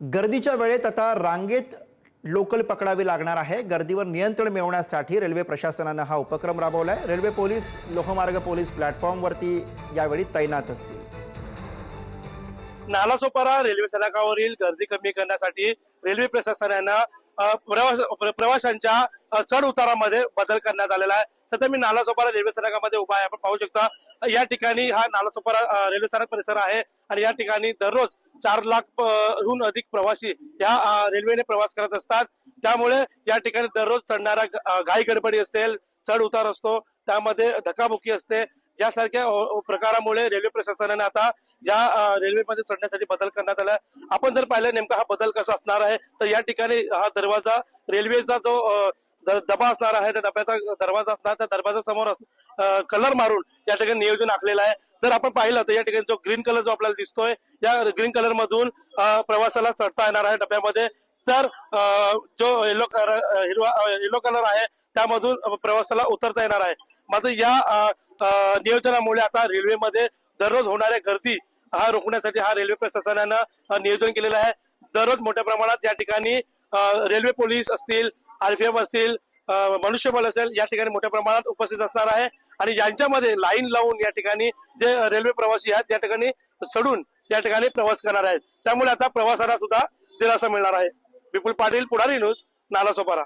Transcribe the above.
गर्दीच्या वेळेत आता रांगेत लोकल पकडावी लागणार आहे। गर्दीवर नियंत्रण मिळवण्यासाठी रेल्वे प्रशासनाने हा उपक्रम राबवलाय। रेल्वे पोलीस लोहमार्ग पोलीस प्लॅटफॉर्मवरती यावेळी तैनात असतील। नालासोपारा रेल्वे स्थानकावरील गर्दी कमी करण्यासाठी रेल्वे प्रशासनाने प्रवाशांच्या चढ उतारामध्ये बदल करण्यात आलेला आहे। सध्या मी नालासोपारा रेल्वे स्थानकामध्ये उभा आहे। आपण पाहू शकता या ठिकाणी हा नालासोपारा रेल्वे स्थानक परिसर आहे आणि या ठिकाणी दररोज 4 लाख हून अधिक प्रवासी या रेल्वेने प्रवास करत असतात। त्यामुळे या ठिकाणी दररोज चढणारा घाई गडबडी असेल, चढ उतार असतो, त्यामध्ये धक्काबुक्की असते। यासारख्या प्रकारामुळे रेल्वे प्रशासनाने आता या रेल्वेमध्ये चढण्यासाठी बदल करण्यात आला। आपण जर पाहिलं नेमका हा बदल कसा असणार आहे तर या ठिकाणी हा दरवाजा रेल्वेचा जो डबा असणार आहे त्या डब्याचा दरवाजा असणार, त्या दरवाजा समोर कलर मारून या ठिकाणी नियोजन आखलेलं आहे। जर आपण पाहिलं तर या ठिकाणी जो ग्रीन कलर जो आपल्याला दिसतोय या ग्रीन कलर मधून प्रवासाला चढता येणार आहे डब्यामध्ये, तर जो येलो कलर आहे त्यामधून प्रवासाला उतरता येणार आहे। मात्र या नियोजनामुळे आता रेल्वेमध्ये दररोज होणाऱ्या गर्दी हा रोखण्यासाठी हा रेल्वे प्रशासनानं नियोजन केलेलं आहे। दररोज मोठ्या प्रमाणात या ठिकाणी रेल्वे पोलीस असतील, आरपीएफ असतील, मनुष्यबळ असेल या ठिकाणी मोठ्या प्रमाणात उपस्थित असणार आहे आणि यांच्यामध्ये लाईन लावून या ठिकाणी जे रेल्वे प्रवासी आहेत या ठिकाणी चढून या ठिकाणी प्रवास करणार आहेत। त्यामुळे आता प्रवासाला सुद्धा दिलासा मिळणार आहे। विपुल पाटील, पुढारी न्यूज, नालासोपारा।